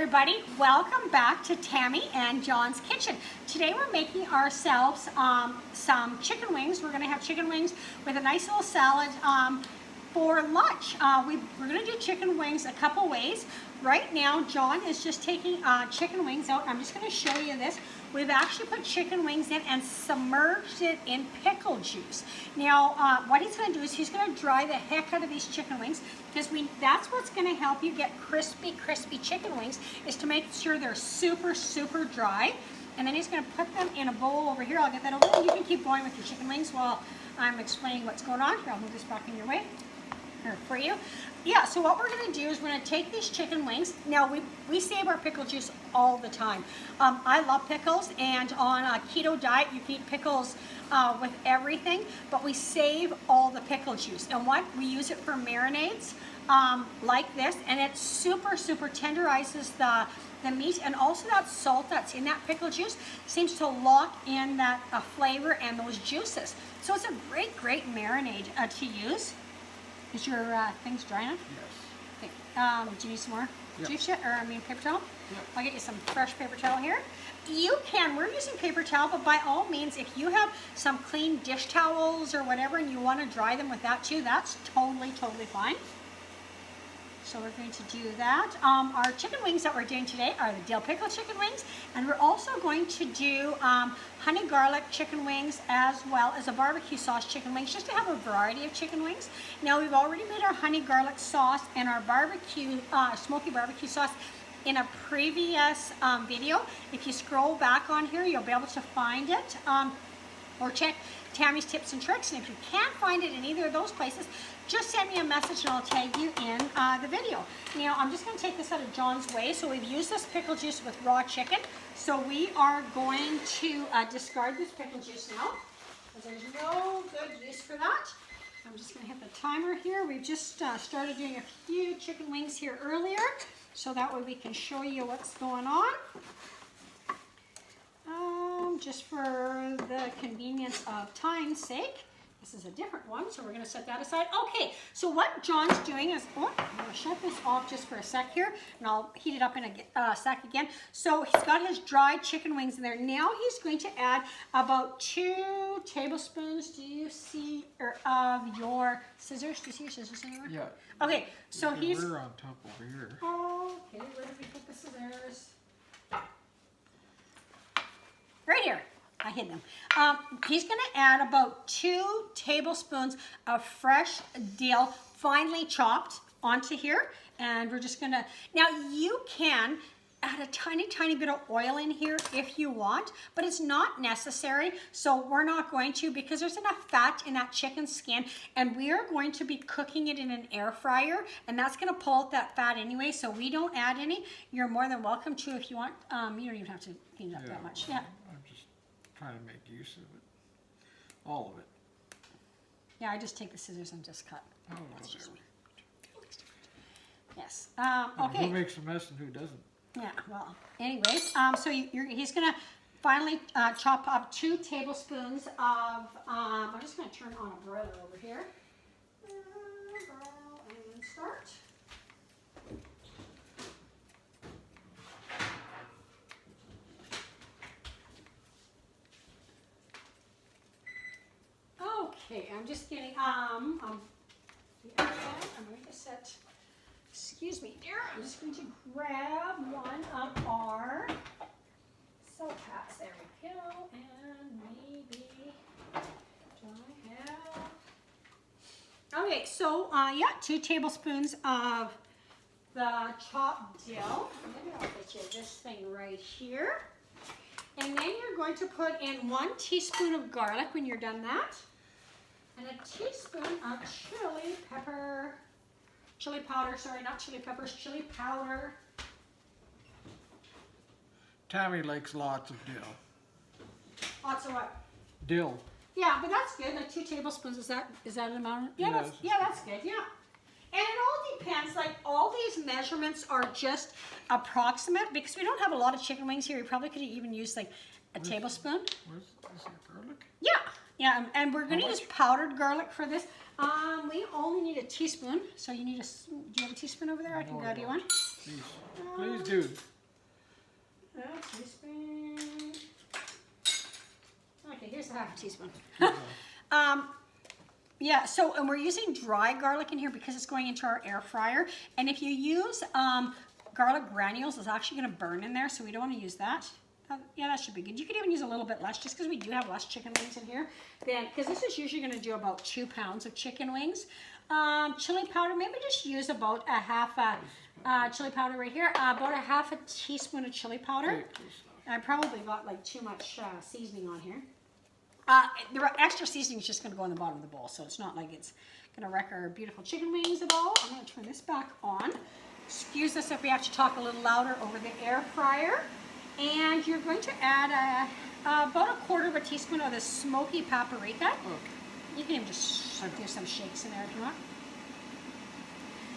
everybody, welcome back to Tammy and John's Kitchen. Today we're making ourselves some chicken wings. We're going to have chicken wings with a nice little salad for lunch. We're going to do chicken wings a couple ways. Right now John is just taking chicken wings out. I'm just going to show you this. We've actually put chicken wings in and submerged it in pickle juice. Now, what he's going to do is he's going to dry the heck out of these chicken wings because that's what's going to help you get crispy, crispy chicken wings is to make sure they're super, super dry. And then he's going to put them in a bowl over here. I'll get that over there. You can keep going with your chicken wings while I'm explaining what's going on. Here, I'll move this back in your way. Here for you. Yeah, so what we're going to do is we're going to take these chicken wings. Now, we save our pickle juice all the time. I love pickles, and on a keto diet, you can eat pickles with everything, but we save all the pickle juice. And what? We use it for marinades like this, and it super, super tenderizes the meat, and also that salt that's in that pickle juice seems to lock in that flavor and those juices. So it's a great, great marinade to use. Is your things dry enough? Yes. Okay. Do you need some more juice yet? Or paper towel? Yep. I'll get you some fresh paper towel here. We're using paper towel, but by all means, if you have some clean dish towels or whatever and you want to dry them with that too, that's totally, totally fine. So we're going to do that. Our chicken wings that we're doing today are the dill pickle chicken wings, and we're also going to do honey garlic chicken wings as well as a barbecue sauce chicken wings, just to have a variety of chicken wings. Now we've already made our honey garlic sauce and our barbecue smoky barbecue sauce in a previous video. If you scroll back on here, you'll be able to find it. Or check Tammy's Tips and Tricks, and if you can't find it in either of those places, just send me a message and I'll tag you in the video. Now, I'm just going to take this out of John's way. So we've used this pickle juice with raw chicken, so we are going to discard this pickle juice now, because there's no good use for that. I'm just going to hit the timer here. We've just started doing a few chicken wings here earlier, so that way we can show you what's going on. Just for the convenience of time's sake, this is a different one, so we're going to set that aside. Okay, so what John's doing is, I'm going to shut this off just for a sec here, and I'll heat it up in a sec again. So he's got his dried chicken wings in there. Now he's going to add about 2 tablespoons. Do you see, of your scissors? Do you see your scissors anywhere? Yeah. Okay, so he's... We're on top over here. Okay, where did we put the scissors? Right here. I hid them. He's going to add about 2 tablespoons of fresh dill, finely chopped, onto here. And we're just going to... Now, you can add a tiny, tiny bit of oil in here if you want, but it's not necessary. So we're not going to, because there's enough fat in that chicken skin, and we are going to be cooking it in an air fryer, and that's going to pull out that fat anyway, so we don't add any. You're more than welcome to if you want. You don't even have to clean it up that much. Yeah. Trying to make use of it, all of it. Yeah, I just take the scissors and just cut. Oh, That's just me. Yes. Okay. Okay. Who makes a mess and who doesn't? Yeah. Well. Anyways, so he's gonna finally chop up 2 tablespoons of. I'm just gonna turn on a broiler over here. Broil and start. Okay, I'm just getting, I'm going to set, excuse me dear, I'm just going to grab one of our soap packs. There we go, and maybe, do I have, okay, so, yeah, 2 tablespoons of the chopped dill. Maybe I'll get you this thing right here. And then you're going to put in 1 teaspoon of garlic when you're done that. And a teaspoon of chili powder, sorry, not chili peppers, chili powder. Tammy likes lots of dill. Lots of what? Dill. Yeah, but that's good, like 2 tablespoons, is that an amount? Yeah, Yes. That's good, yeah. And it all depends, like all these measurements are just approximate because we don't have a lot of chicken wings here. We probably could even use like a tablespoon. Is that garlic? Yeah. Yeah, and we're going to use powdered garlic for this. We only need a teaspoon, so you need do you have a teaspoon over there? I can grab you one. Please do. A teaspoon. Okay, here's a half a teaspoon. Yeah, so, and we're using dry garlic in here because it's going into our air fryer. And if you use garlic granules, it's actually going to burn in there, so we don't want to use that. Yeah, that should be good. You could even use a little bit less, just because we do have less chicken wings in here. Then, because this is usually going to do about 2 pounds of chicken wings. Chili powder, maybe just use about a half a chili powder right here. About a half a teaspoon of chili powder. I probably got like too much seasoning on here. The extra seasoning is just going to go in the bottom of the bowl, so it's not like it's going to wreck our beautiful chicken wings at all. I'm going to turn this back on. Excuse us if we have to talk a little louder over the air fryer. And you're going to add about a quarter of a teaspoon of the smoky paprika. Okay. You can even just do some shakes in there if you want.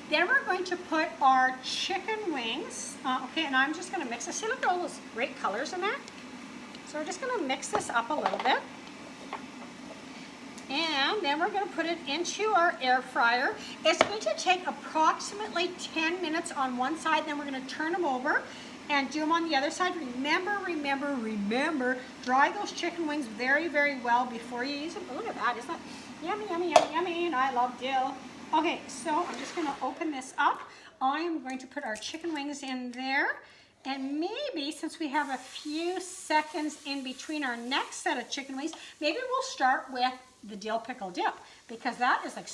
Then we're going to put our chicken wings. Okay, and I'm just going to mix this. See, look at all those great colors in that. So we're just going to mix this up a little bit. And then we're going to put it into our air fryer. It's going to take approximately 10 minutes on one side. Then we're going to turn them over and do them on the other side. Remember, dry those chicken wings very, very well before you use them. Oh, look at that. Isn't that yummy, yummy, yummy, yummy? And I love dill. Okay, so I'm just going to open this up. I am going to put our chicken wings in there. And maybe, since we have a few seconds in between our next set of chicken wings, maybe we'll start with the dill pickle dip, because that is like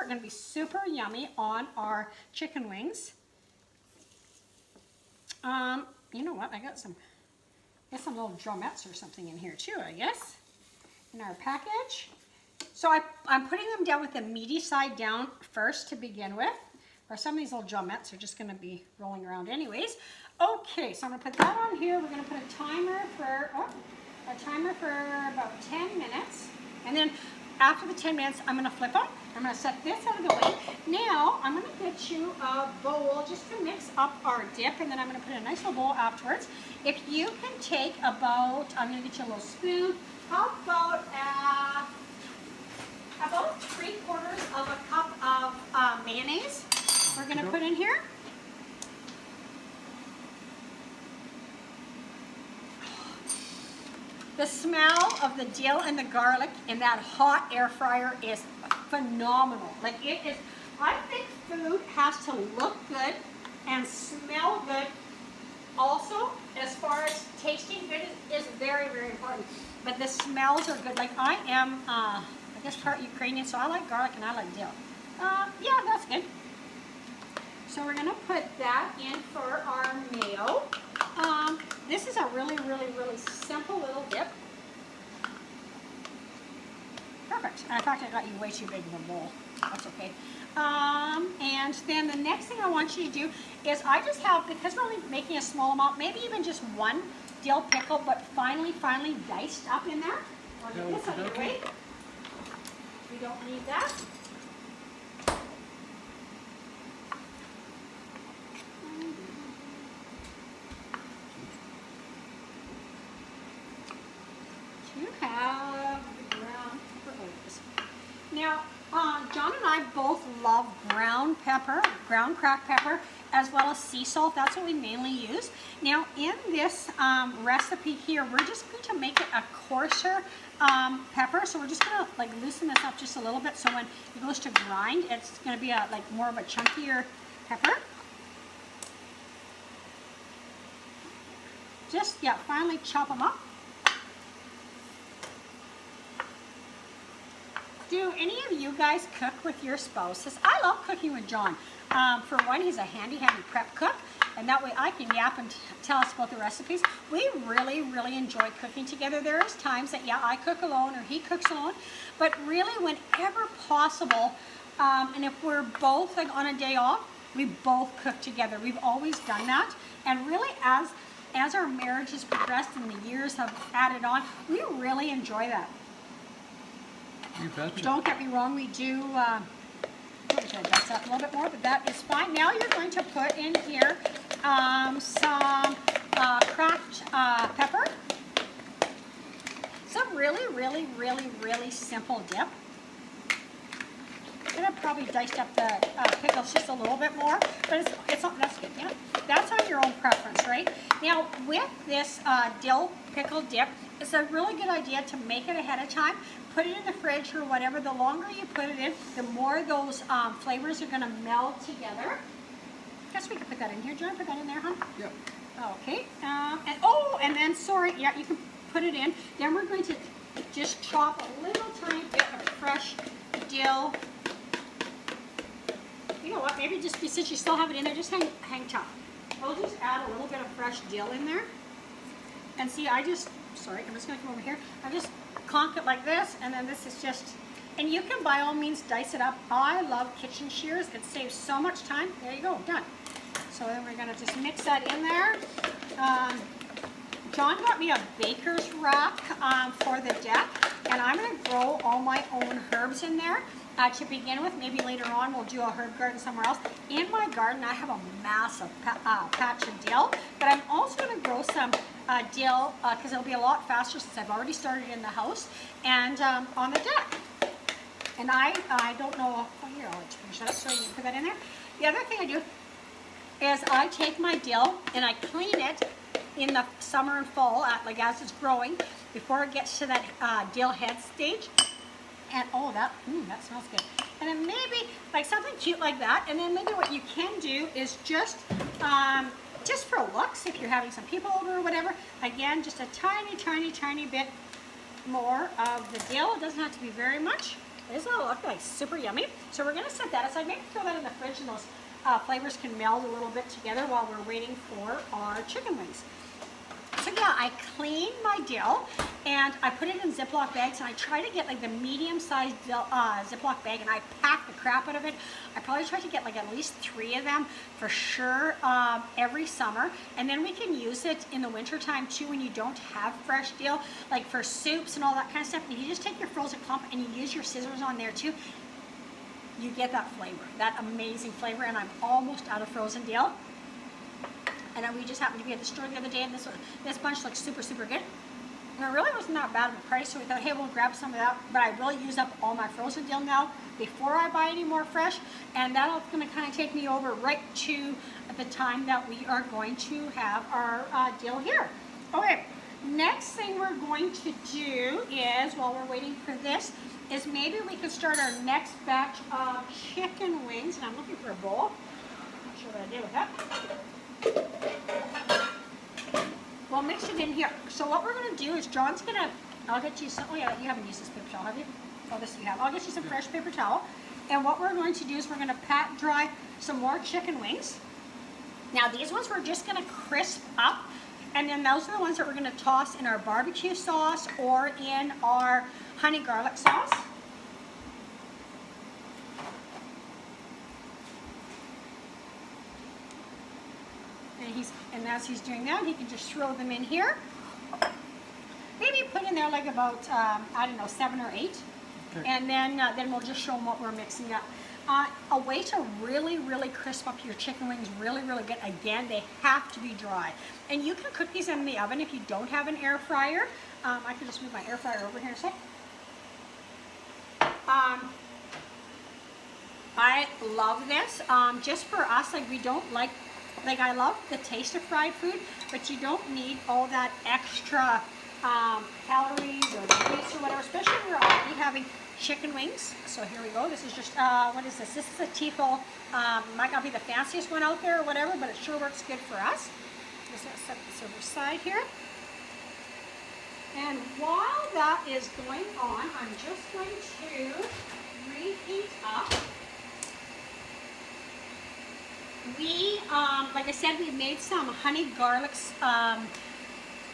going to be super yummy on our chicken wings. You know what? I got some little drumettes or something in here too, I guess, in our package. So I'm putting them down with the meaty side down first to begin with, or some of these little drumettes are just going to be rolling around anyways. Okay, so I'm going to put that on here. We're going to put a timer for about 10 minutes. And then after the 10 minutes, I'm going to flip them. I'm going to set this out of the way. Now, I'm going to get you a bowl just to mix up our dip, and then I'm going to put in a nice little bowl afterwards. If you can take about, I'm going to get you a little spoon, how about 3/4 of a cup of mayonnaise we're going to put in here. The smell of the dill and the garlic in that hot air fryer is phenomenal. Like, it is, I think food has to look good and smell good. Also, as far as tasting good is very, very important. But the smells are good. Like, I am, I guess, part Ukrainian, so I like garlic and I like dill. Yeah, that's good. So we're going to put that in for our mayo. This is a really, really, really simple little dip. Perfect. And in fact, I got you way too big of a bowl. That's okay. And then the next thing I want you to do is I just have, because we're only making a small amount, maybe even just one dill pickle, but finely diced up in there. I'll get this out of the way. We don't need that. You have the ground pepper oils. Now, John and I both love ground pepper, ground cracked pepper, as well as sea salt. That's what we mainly use. Now, in this recipe here, we're just going to make it a coarser pepper. So we're just going to like loosen this up just a little bit. So when it goes to grind, it's going to be like more of a chunkier pepper. Just, yeah, finally chop them up. Do any of you guys cook with your spouses? I love cooking with John. For one, he's a handy prep cook, and that way I can yap and tell us about the recipes. We really, really enjoy cooking together. There is times that, yeah, I cook alone or he cooks alone, but really whenever possible, and if we're both like on a day off, we both cook together. We've always done that, and really as our marriage has progressed and the years have added on, we really enjoy that. You betcha. Don't get me wrong, we do, probably should have dust up a little bit more, but that is fine. Now you're going to put in here some cracked pepper. Some really, really, really, really simple dip. I'm going to probably dice up the pickles just a little bit more, but it's not, that's good, yeah. Now with this dill pickle dip, it's a really good idea to make it ahead of time. Put it in the fridge or whatever. The longer you put it in, the more those flavors are going to meld together. I guess we can put that in here. Do you want to put that in there, huh? Yep. Okay. And then, sorry, yeah, you can put it in. Then we're going to just chop a little tiny bit of fresh dill. You know what? Maybe just since you still have it in there, just hang tough. I'll just add a little bit of fresh dill in there. And see, I'm just going to come over here. I just conk it like this, and then this is just, and you can by all means dice it up. I love kitchen shears. It saves so much time. There you go, done. So then we're going to just mix that in there. John got me a baker's rack for the deck, and I'm going to grow all my own herbs in there. To begin with, maybe later on we'll do a herb garden somewhere else. In my garden, I have a massive patch of dill, but I'm also going to grow some dill because it'll be a lot faster since I've already started in the house and on the deck. And I don't know, oh here, I'll let you finish that up so you can put that in there. The other thing I do is I take my dill and I clean it in the summer and fall, like as it's growing, before it gets to that dill head stage. And oh, that smells good. And then maybe like something cute like that. And then maybe what you can do is just for looks, if you're having some people over or whatever, again, just a tiny bit more of the dill. It doesn't have to be very much. Doesn't it look like super yummy? So we're gonna set that aside. Maybe throw that in the fridge and those flavors can meld a little bit together while we're waiting for our chicken wings. So yeah, I clean my dill and I put it in Ziploc bags, and I try to get like the medium-sized Ziploc bag, and I pack the crap out of it. I probably try to get like at least 3 of them for sure every summer, and then we can use it in the winter time too when you don't have fresh dill, like for soups and all that kind of stuff. And if you just take your frozen clump and you use your scissors on there too, you get that flavor, that amazing flavor. And I'm almost out of frozen dill. And then we just happened to be at the store the other day, and this bunch looks super good. And it really wasn't that bad of a price, so we thought, hey, we'll grab some of that. But I will use up all my frozen dill now before I buy any more fresh, and that's going to kind of take me over right to the time that we are going to have our dill here. Okay, next thing we're going to do is, while we're waiting for this, is maybe we could start our next batch of chicken wings. And I'm looking for a bowl. Not sure what I did with that. We'll mix it in here. So what we're going to do is John's going to, I'll get you some, oh yeah, you haven't used this paper towel, have you? Oh, this you have. I'll get you some fresh paper towel. And what we're going to do is we're going to pat dry some more chicken wings. Now these ones we're just going to crisp up. And then those are the ones that we're going to toss in our barbecue sauce or in our honey garlic sauce. And as he's doing that, he can just throw them in here. Maybe put in there like about, I don't know, 7 or 8. Okay. And then we'll just show them what we're mixing up. A way to really crisp up your chicken wings really good, again, they have to be dry. And you can cook these in the oven if you don't have an air fryer. I can just move my air fryer over here a sec. I love this. Just for us, like we don't like I love the taste of fried food, but you don't need all that extra calories or grease or whatever, especially when we're already having chicken wings. So here we go. This is just, what is this? This is a Tefal. Might not be the fanciest one out there or whatever, but it sure works good for us. Just gonna set this over side here. And while that is going on, I'm just going to reheat up. We, like I said, we made some honey garlic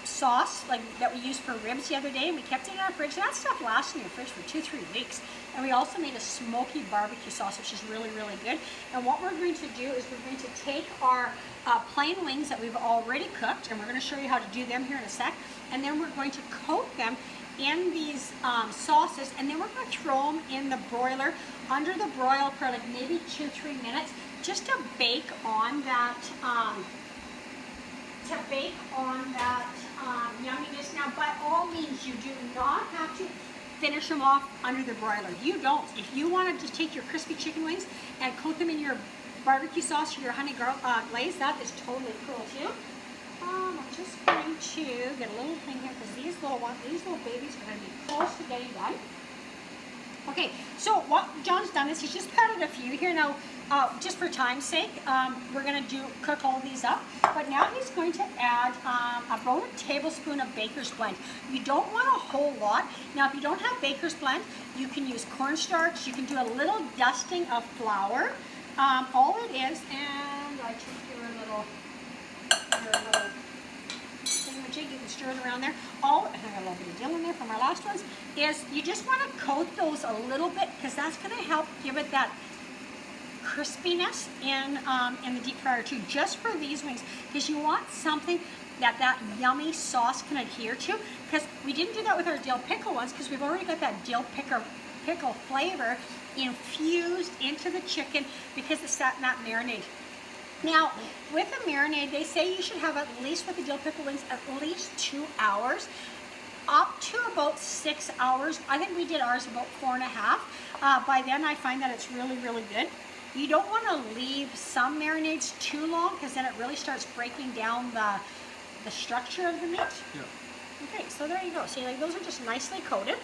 sauce like that we used for ribs the other day, and we kept it in our fridge. That stuff lasts in your fridge for 2-3 weeks. And we also made a smoky barbecue sauce, which is really good. And what we're going to do is we're going to take our plain wings that we've already cooked, and we're going to show you how to do them here in a sec. And then we're going to coat them in these sauces, and then we're going to throw them in the broiler under the broil for like maybe 2-3 minutes, just to bake on that yumminess. Now, by all means, you do not have to finish them off under the broiler. You don't. If you want to just take your crispy chicken wings and coat them in your barbecue sauce or your honey garlic glaze, that is totally cool too. I'm just going to get a little thing here because these little babies are going to be close to getting done. Okay, so what John's done is he's just patted a few here. Now, just for time's sake, we're going to cook all these up. But now he's going to add about a tablespoon of baker's blend. You don't want a whole lot. Now, if you don't have baker's blend, you can use cornstarch. You can do a little dusting of flour. All it is, and I took your little thingamajig, you can stir it around there. I got a little bit of dill in there from our last ones, is you just want to coat those a little bit because that's going to help give it that crispiness in the deep fryer too, just for these wings, because you want something that yummy sauce can adhere to, because we didn't do that with our dill pickle ones because we've already got that dill pickle flavor infused into the chicken because it's sat in that marinade. Now, with a marinade, they say you should have at least, with the dill pickle wings, at least 2 hours, up to about 6 hours. I think we did ours about 4.5. By then, I find that it's really, really good. You don't want to leave some marinades too long because then it really starts breaking down the structure of the meat. Yeah. Okay, so there you go. See, like those are just nicely coated.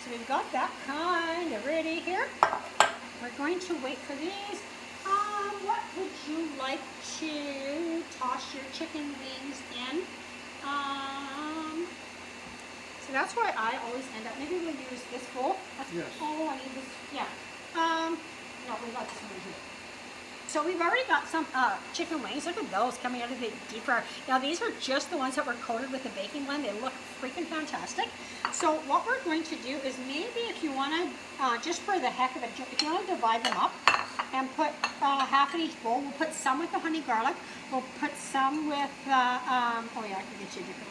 So we've got that kind of ready here. We're going to wait for these. What would you like to toss your chicken wings in? So that's why I always end up, maybe we'll use this bowl. Yes. Oh, I need this, yeah. No, we got this one right here. So we've already got some chicken wings. Look at those coming out of the deep fryer. Now these are just the ones that were coated with the baking blend. They look freaking fantastic. So what we're going to do is maybe if you want to, just for the heck of it, if you want to divide them up and put half in each bowl, we'll put some with the honey garlic. We'll put some with, oh yeah, I can get you a different.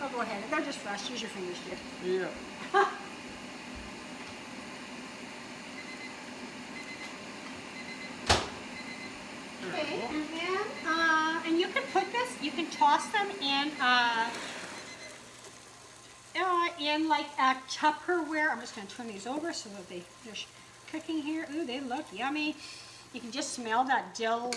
Oh, go ahead. They're just fresh. Use your fingers, dear. Yeah. Okay, and then, and you can put this, you can toss them in like a Tupperware. I'm just going to turn these over so that they're cooking here. Ooh, they look yummy. You can just smell that dill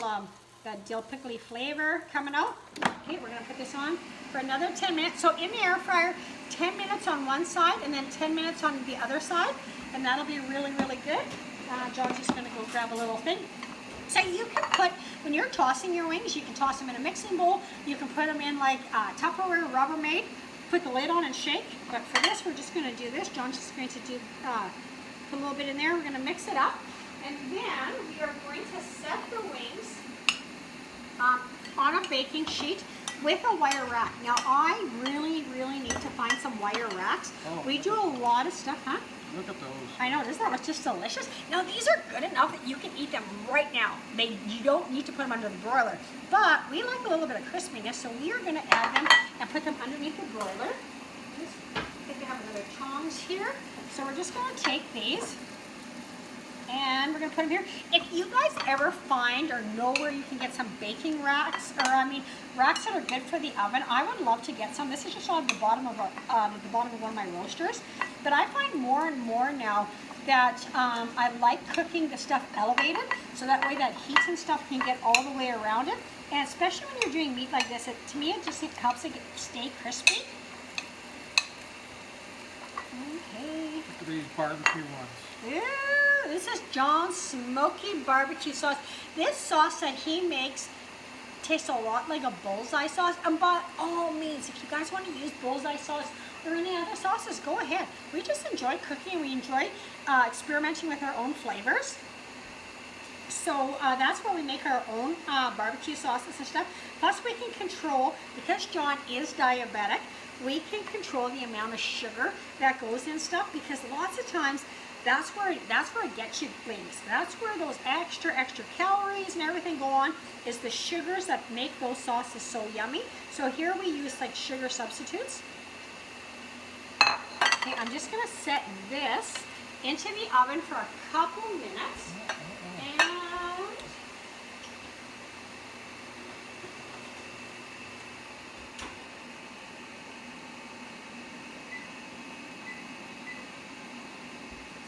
pickly flavor coming out. Okay, we're going to put this on for another 10 minutes. So in the air fryer, 10 minutes on one side and then 10 minutes on the other side. And that'll be really, really good. John's just going to go grab a little thing. So you can put, when you're tossing your wings, you can toss them in a mixing bowl. You can put them in like Tupperware Rubbermaid, put the lid on and shake. But for this, we're just going to do this. John's just going to put a little bit in there. We're going to mix it up. And then we are going to set the wings on a baking sheet with a wire rack. Now, I really, really need to find some wire racks. Oh. We do a lot of stuff, huh? Look at those. I know, isn't that just delicious? Now these are good enough that you can eat them right now. You don't need to put them under the broiler. But we like a little bit of crispiness, so we are going to add them and put them underneath the broiler. I think we have another tongs here. So we're just going to take these and we're going to put them here. If you guys ever find or know where you can get some baking racks, or racks that are good for the oven, I would love to get some. This is just on the bottom of one of my roasters. But I find more and more now that I like cooking the stuff elevated, so that way that heat and stuff can get all the way around it. And especially when you're doing meat like this, to me it just helps it stay crispy. Okay. Look at these barbecue ones. Ooh, this is John's smoky barbecue sauce. This sauce that he makes tastes a lot like a bullseye sauce. And by all means, if you guys want to use bullseye sauce or any other sauces, go ahead. We just enjoy cooking and we enjoy experimenting with our own flavors. So that's where we make our own barbecue sauces and stuff. Plus we can control, because John is diabetic, we can control the amount of sugar that goes in stuff, because lots of times that's where it gets you wings. That's where those extra calories and everything go on, is the sugars that make those sauces so yummy. So here we use like sugar substitutes. Okay, I'm just going to set this into the oven for a couple minutes. And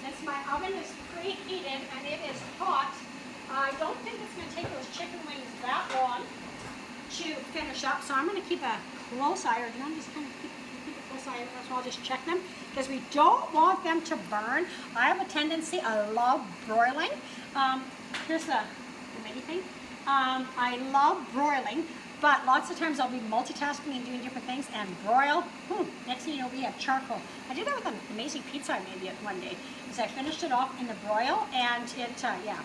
since my oven is preheated and it is hot, I don't think it's going to take those chicken wings that long to finish up, so I'm going to keep a close eye, or do you want to just kind of keep a close eye, so I'll just check them, because we don't want them to burn. I have a tendency, I love broiling. Here's the mini thing. I love broiling, but lots of times I'll be multitasking and doing different things and broil. Next thing you know, we have charcoal. I did that with an amazing pizza I made it one day, is I finished it off in the broil, and it, yeah.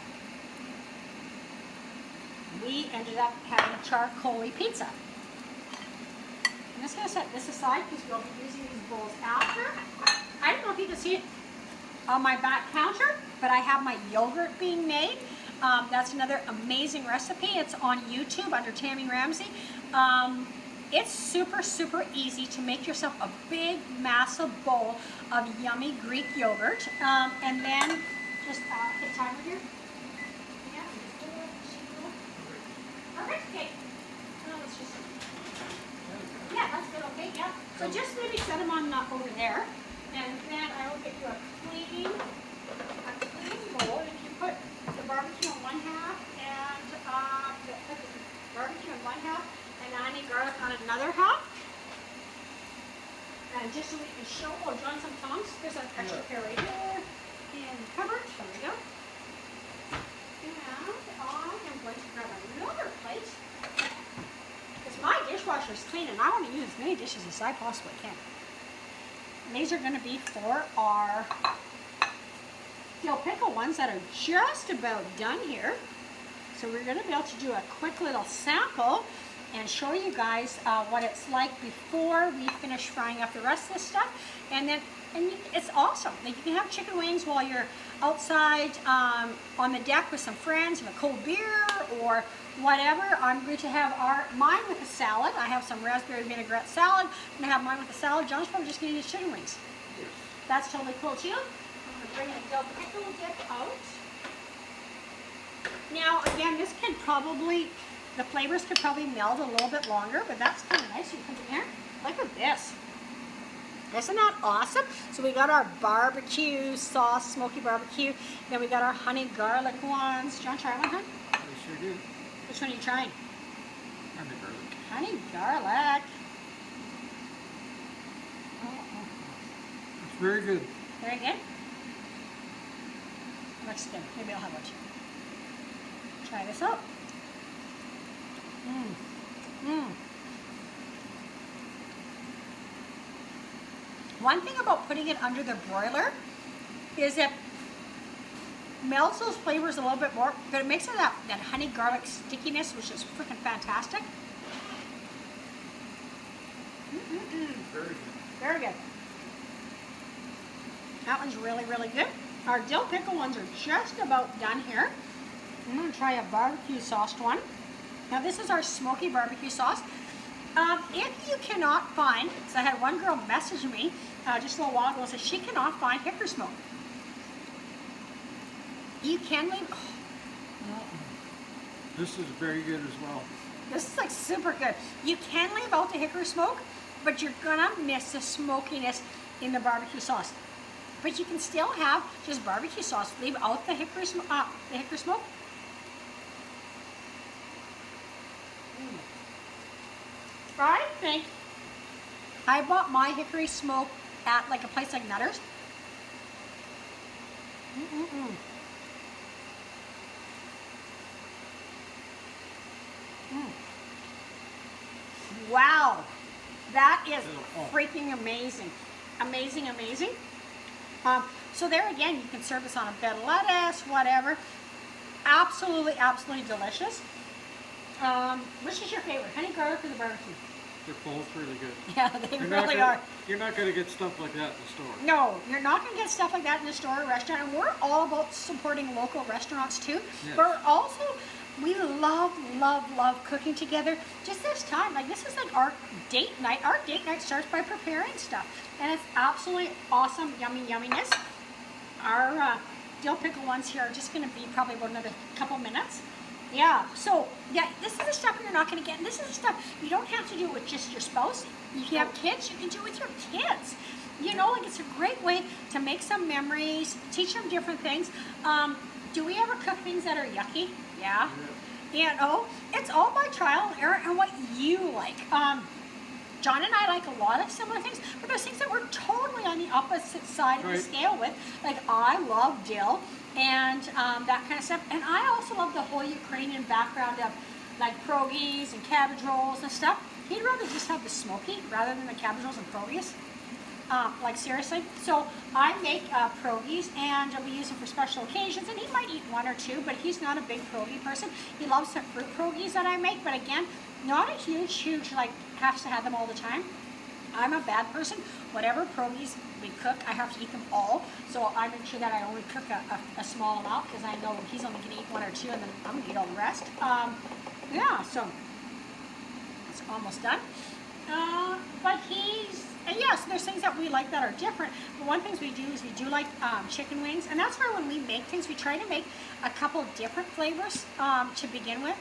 We ended up having charcoal-y pizza. I'm just going to set this aside because we'll be using these bowls after. I don't know if you can see it on my back counter, but I have my yogurt being made. That's another amazing recipe. It's on YouTube under Tammy Ramsey. It's super, super easy to make yourself a big, massive bowl of yummy Greek yogurt. And then just hit timer here. Yeah, just do it. Perfect. Okay. Let's just. Yeah, that's good. Okay. Yeah. So just maybe set them on over there, and then I will get you a clean bowl. If you put the barbecue in one half and the barbecue in one half and onion garlic on another half. And just so we can show, John, some tongs. There's an extra pair right here in the cupboard. There we go. And I'm going to grab another plate. Because my dishwasher is clean and I want to use as many dishes as I possibly can. And these are going to be for our dill pickle ones that are just about done here. So we're going to be able to do a quick little sample and show you guys what it's like before we finish frying up the rest of this stuff. And it's awesome. Like, you can have chicken wings while you're outside on the deck with some friends and a cold beer or whatever. I'm going to have mine with a salad. I have some raspberry vinaigrette salad. I'm going to have mine with a salad. John's probably just going to use chicken wings. Yes. That's totally cool too. I'm going to bring the dill pickle dip out. Now, again, this could probably, the flavors could probably meld a little bit longer, but that's kind of nice. You come in here. Look at this. Isn't that awesome? So we got our barbecue sauce, smoky barbecue. Then we got our honey garlic ones. John, try one, huh? I sure do. Which one are you trying? Honey garlic. Honey garlic. It's very good. Very good. Looks good. Maybe I'll have one too. Try this out. One thing about putting it under the broiler is it melts those flavors a little bit more, but it makes it that honey garlic stickiness, which is freaking fantastic. Very good. Very good. That one's really, really good. Our dill pickle ones are just about done here. I'm going to try a barbecue sauced one. Now this is our smoky barbecue sauce. If you cannot find, because I had one girl message me just a little while ago and said she cannot find hickory smoke. You can leave. This is very good as well. This is like super good. You can leave out the hickory smoke, but you're gonna miss the smokiness in the barbecue sauce. But you can still have just barbecue sauce. Leave out the hickory smoke. I think I bought my hickory smoke at like a place like Nutter's. Wow, that is freaking amazing. Amazing, amazing. So there again, you can serve this on a bed of lettuce, whatever. Absolutely, absolutely delicious. Which is your favorite, honey garlic or the barbecue? They're both really good. Yeah, they really are. You're not going to get stuff like that in the store. No, you're not going to get stuff like that in the store or restaurant. And we're all about supporting local restaurants too. Yes. But also, we love, love, love cooking together. Just this time, like this is like our date night. Our date night starts by preparing stuff. And it's absolutely awesome, yummy, yumminess. Our dill pickle ones here are just going to be probably about another couple minutes. Yeah, so yeah, this is the stuff you're not going to get. And this is the stuff you don't have to do with just your spouse. If you have kids, you can do it with your kids. You know, like it's a great way to make some memories, teach them different things. Do we ever cook things that are yucky? Yeah. You know, it's all by trial and error and what you like. John and I like a lot of similar things, but there's things that we're totally on the opposite side of the scale with. Like I love dill and that kind of stuff. And I also love the whole Ukrainian background of like pierogies and cabbage rolls and stuff. He'd rather just have the smoky rather than the cabbage rolls and pierogies. Like seriously. So I make pierogies and we use them for special occasions, and he might eat one or two, but he's not a big pierogi person. He loves the fruit pierogies that I make, but again, not a huge, like, has to have them all the time. I'm a bad person. Whatever pierogies we cook, I have to eat them all. So I make sure that I only cook a small amount because I know he's only going to eat one or two, and then I'm going to eat all the rest. Yeah, so it's almost done. But yes, there's things that we like that are different. But one thing we do is we do like chicken wings, and that's where when we make things, we try to make a couple different flavors to begin with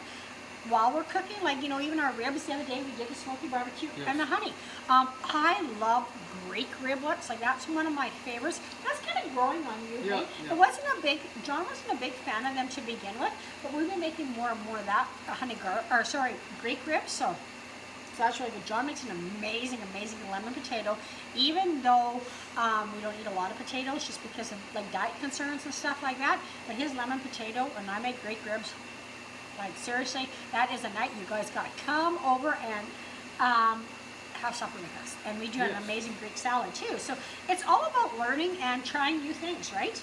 while we're cooking. Like, you know, even our ribs the other day, we did the Smokey BBQ and the honey. I love Greek riblets. Like, that's one of my favorites. That's kind of growing on you, right? John wasn't a big fan of them to begin with, but we've been making more and more of that Greek ribs. So that's really good. John makes an amazing lemon potato, even though we don't eat a lot of potatoes just because of like diet concerns and stuff like that. But his lemon potato, and I make Greek ribs, like seriously, that is a night you guys gotta come over and have supper with us. And we do an amazing Greek salad too. So it's all about learning and trying new things, right?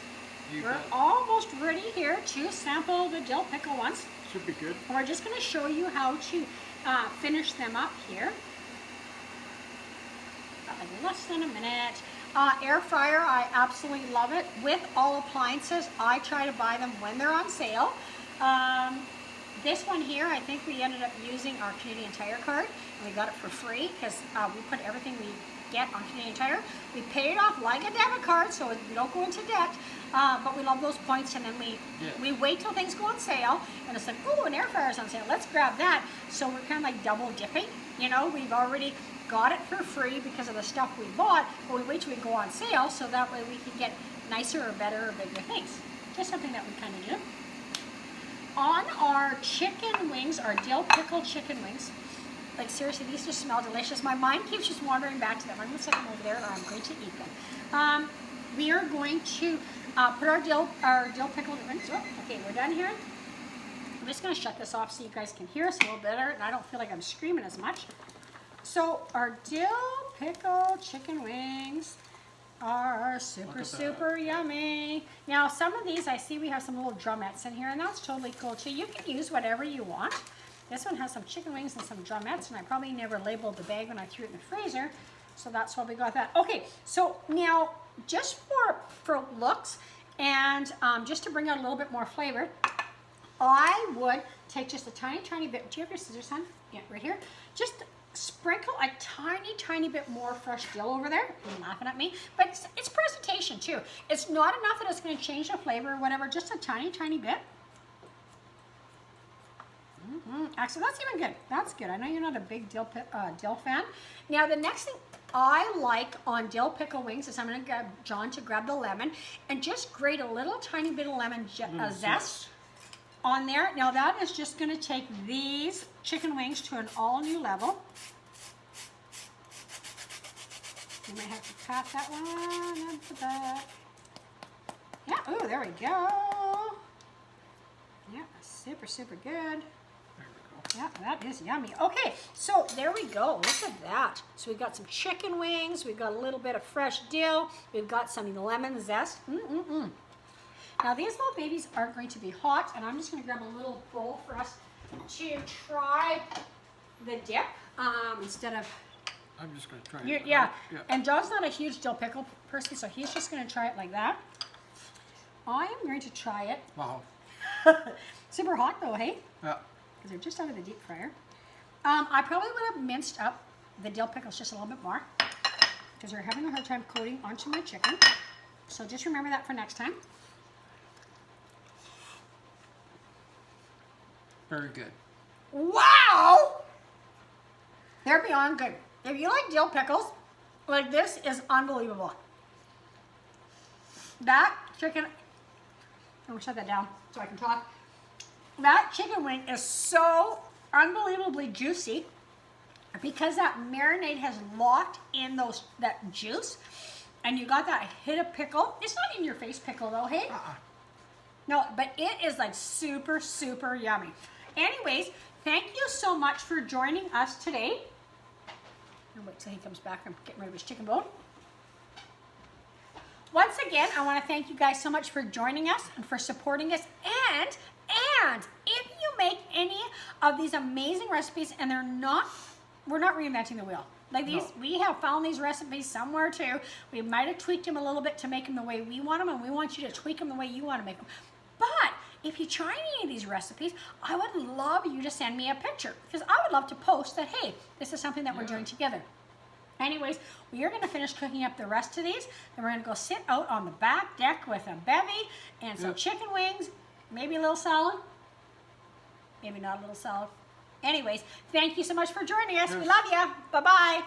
We're almost ready here to sample the dill pickle ones. Should be good. And we're just gonna show you how to finish them up here. Got like less than a minute. Air fryer, I absolutely love it. With all appliances, I try to buy them when they're on sale. This one here, I think we ended up using our Canadian Tire card, and we got it for free because we put everything we get on Canadian Tire. We pay it off like a debit card, so we don't go into debt. But we love those points, and then we wait till things go on sale, and it's like, oh, an air fryer's on sale, let's grab that. So we're kind of like double dipping, you know. We've already got it for free because of the stuff we bought, but we wait till we go on sale, so that way we can get nicer or better or bigger things. Just something that we kind of do. On our chicken wings, our dill pickle chicken wings, like seriously, these just smell delicious. My mind keeps just wandering back to them. I'm going to set them over there, or I'm going to eat them. We are going to put our dill pickle wings. Oh, okay, we're done here. I'm just going to shut this off so you guys can hear us a little better, and I don't feel like I'm screaming as much. So our dill pickle chicken wings are super yummy. Now some of these, I see we have some little drumettes in here, and that's totally cool too. You can use whatever you want. This one has some chicken wings and some drumettes, and I probably never labeled the bag when I threw it in the freezer, so that's why we got that. Okay, so now just for looks and just to bring out a little bit more flavor, I would take just a tiny bit. Do you have your scissors, son? Yeah, right here. Just sprinkle a tiny bit more fresh dill over there. You're laughing at me, but it's presentation too. It's not enough that it's going to change the flavor or whatever. Just a tiny bit. Actually, that's even good. That's good. I know you're not a big dill fan. Now, the next thing I like on dill pickle wings is I'm going to grab John to grab the lemon and just grate a little tiny bit of lemon zest on there. Now that is just going to take these chicken wings to an all new level. You might have to pat that one at the back. Yeah, oh, there we go. Yeah, super good. Yeah, that is yummy. Okay, so there we go. Look at that. So we've got some chicken wings. We've got a little bit of fresh dill. We've got some lemon zest. Now these little babies aren't going to be hot, and I'm just going to grab a little bowl for us to try the dip instead of... I'm just going to try it. Yeah, and John's not a huge dill pickle person, so he's just going to try it like that. I am going to try it. Wow. Super hot though, hey? Yeah. Because they're just out of the deep fryer. I probably would have minced up the dill pickles just a little bit more because they're having a hard time coating onto my chicken. So just remember that for next time. Very good. Wow! They're beyond good. If you like dill pickles, like this is unbelievable. That chicken, I'm gonna shut that down so I can talk. that chicken wing is so unbelievably juicy because that marinade has locked in that juice, and you got that hit of pickle. It's not in your face pickle though, hey? No, but it is like super, super yummy. Anyways, thank you so much for joining us today. I'll wait till he comes back. I'm getting rid of his chicken bone. Once again, I want to thank you guys so much for joining us and for supporting us. And if you make any of these amazing recipes and we're not reinventing the wheel. Like these, we have found these recipes somewhere too. We might have tweaked them a little bit to make them the way we want them, and we want you to tweak them the way you want to make them. But if you try any of these recipes, I would love you to send me a picture, because I would love to post that, hey, this is something that we're doing together. Anyways, we are going to finish cooking up the rest of these, then we're going to go sit out on the back deck with a bevy and some chicken wings, maybe a little salad, maybe not a little salad. Anyways, thank you so much for joining us. We love you. Bye-bye.